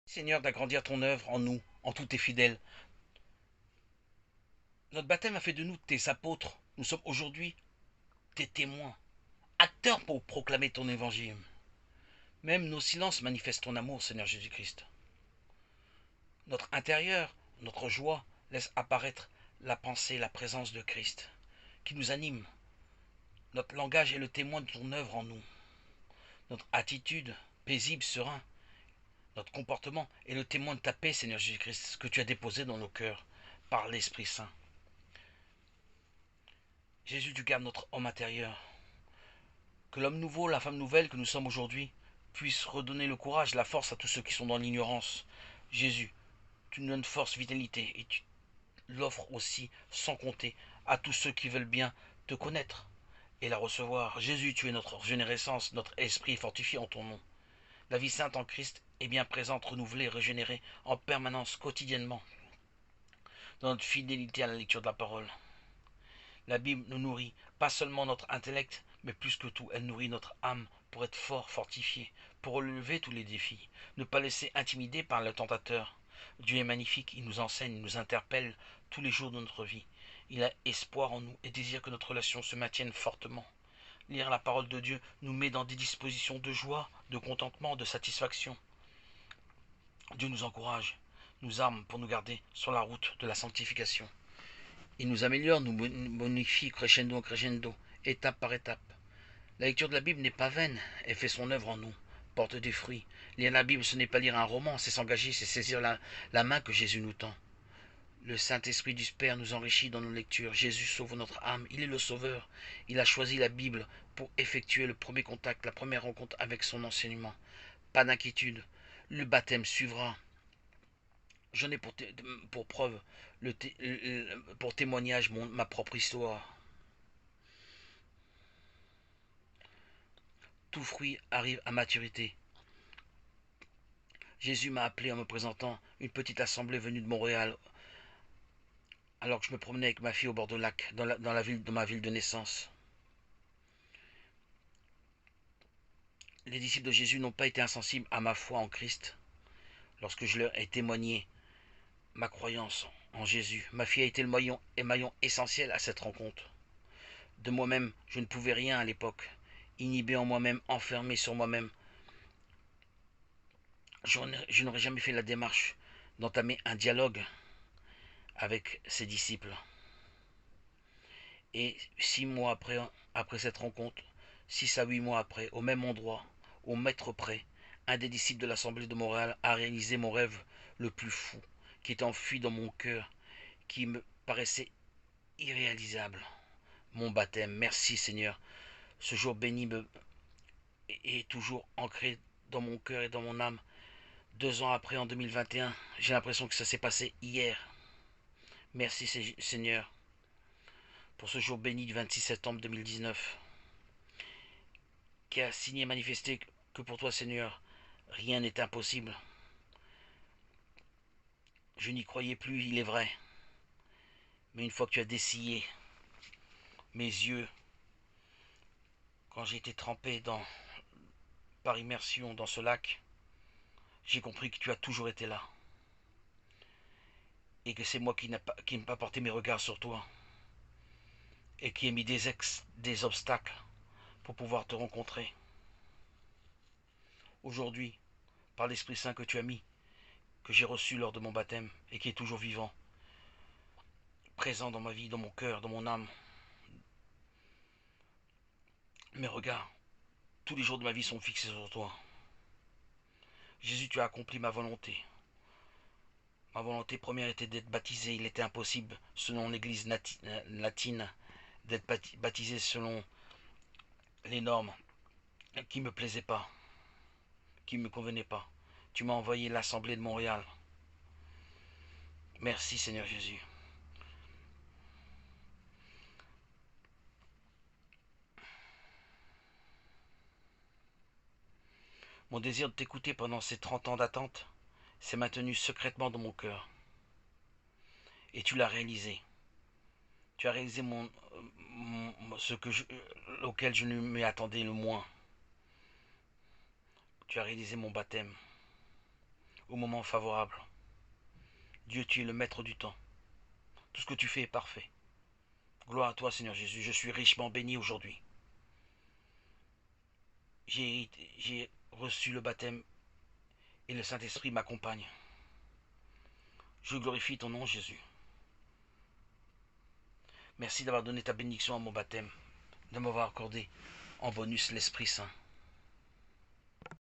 Seigneur, d'agrandir ton œuvre en nous, en tous tes fidèles. Notre baptême a fait de nous tes apôtres. Nous sommes aujourd'hui tes témoins, acteurs pour proclamer ton évangile. Même nos silences manifestent ton amour, Seigneur Jésus-Christ. Notre intérieur, notre joie, laisse apparaître la pensée, la présence de Christ, qui nous anime. Notre langage est le témoin de ton œuvre en nous. Notre attitude, paisible, serein, notre comportement est le témoin de ta paix, Seigneur Jésus-Christ, que tu as déposé dans nos cœurs par l'Esprit Saint. Jésus, tu gardes notre homme intérieur. Que l'homme nouveau, la femme nouvelle que nous sommes aujourd'hui, puisse redonner le courage, la force à tous ceux qui sont dans l'ignorance. Jésus, tu nous donnes force, vitalité, et tu l'offres aussi sans compter à tous ceux qui veulent bien te connaître et la recevoir. Jésus, tu es notre régénérescence, notre esprit fortifié en ton nom. La vie sainte en Christ est bien présente, renouvelée, régénérée en permanence, quotidiennement, dans notre fidélité à la lecture de la parole. La Bible nous nourrit, pas seulement notre intellect, mais plus que tout, elle nourrit notre âme pour être fort, fortifié, pour relever tous les défis, ne pas laisser intimider par le tentateur. Dieu est magnifique, il nous enseigne, il nous interpelle tous les jours de notre vie. Il a espoir en nous et désire que notre relation se maintienne fortement. Lire la parole de Dieu nous met dans des dispositions de joie, de contentement, de satisfaction. Dieu nous encourage, nous arme pour nous garder sur la route de la sanctification. Il nous améliore, nous bonifie crescendo en crescendo, étape par étape. La lecture de la Bible n'est pas vaine, elle fait son œuvre en nous, porte des fruits. Lire la Bible, ce n'est pas lire un roman, c'est s'engager, c'est saisir la main que Jésus nous tend. Le Saint-Esprit du Père nous enrichit dans nos lectures. Jésus sauve notre âme, il est le Sauveur. Il a choisi la Bible pour effectuer le premier contact, la première rencontre avec son enseignement. Pas d'inquiétude, le baptême suivra. J'en ai pour preuve, pour témoignage, ma propre histoire. Tout fruit arrive à maturité. Jésus m'a appelé en me présentant une petite assemblée venue de Montréal, alors que je me promenais avec ma fille au bord de lac, dans ma ville de naissance. Les disciples de Jésus n'ont pas été insensibles à ma foi en Christ lorsque je leur ai témoigné ma croyance en Jésus. Ma fille a été le maillon essentiel à cette rencontre. De moi-même, je ne pouvais rien à l'époque. Inhibé en moi-même, enfermé sur moi-même, je n'aurais jamais fait la démarche d'entamer un dialogue avec ses disciples. Et 6 mois après cette rencontre, 6 à 8 mois après, au même endroit, au mètre près, un des disciples de l'Assemblée de Montréal a réalisé mon rêve le plus fou, qui était enfui dans mon cœur, qui me paraissait irréalisable. Mon baptême, merci Seigneur. Ce jour béni est toujours ancré dans mon cœur et dans mon âme. 2 ans après, en 2021, j'ai l'impression que ça s'est passé hier. Merci Seigneur pour ce jour béni du 26 septembre 2019, qui a signé et manifesté que pour toi Seigneur, rien n'est impossible. Je n'y croyais plus, il est vrai. Mais une fois que tu as dessillé mes yeux, quand j'ai été trempé par immersion dans ce lac, j'ai compris que tu as toujours été là. Et que c'est moi qui n'ai pas porté mes regards sur toi. Et qui ai mis des obstacles pour pouvoir te rencontrer. Aujourd'hui, par l'Esprit Saint que tu as mis, que j'ai reçu lors de mon baptême, et qui est toujours vivant, présent dans ma vie, dans mon cœur, dans mon âme, mes regards, tous les jours de ma vie sont fixés sur toi. Jésus, tu as accompli ma volonté. Ma volonté première était d'être baptisé. Il était impossible, selon l'Église latine, d'être baptisé selon les normes qui ne me plaisaient pas, qui ne me convenaient pas. Tu m'as envoyé l'Assemblée de Montréal. Merci Seigneur Jésus. Mon désir de t'écouter pendant ces 30 ans d'attente s'est maintenu secrètement dans mon cœur. Et tu l'as réalisé. Tu as réalisé auquel je ne m'y attendais le moins. Tu as réalisé mon baptême. au moment favorable. Dieu, tu es le maître du temps. Tout ce que tu fais est parfait. Gloire à toi, Seigneur Jésus. Je suis richement béni aujourd'hui. J'ai reçu le baptême et le Saint-Esprit m'accompagne. Je glorifie ton nom, Jésus. Merci d'avoir donné ta bénédiction à mon baptême, de m'avoir accordé en bonus l'Esprit Saint.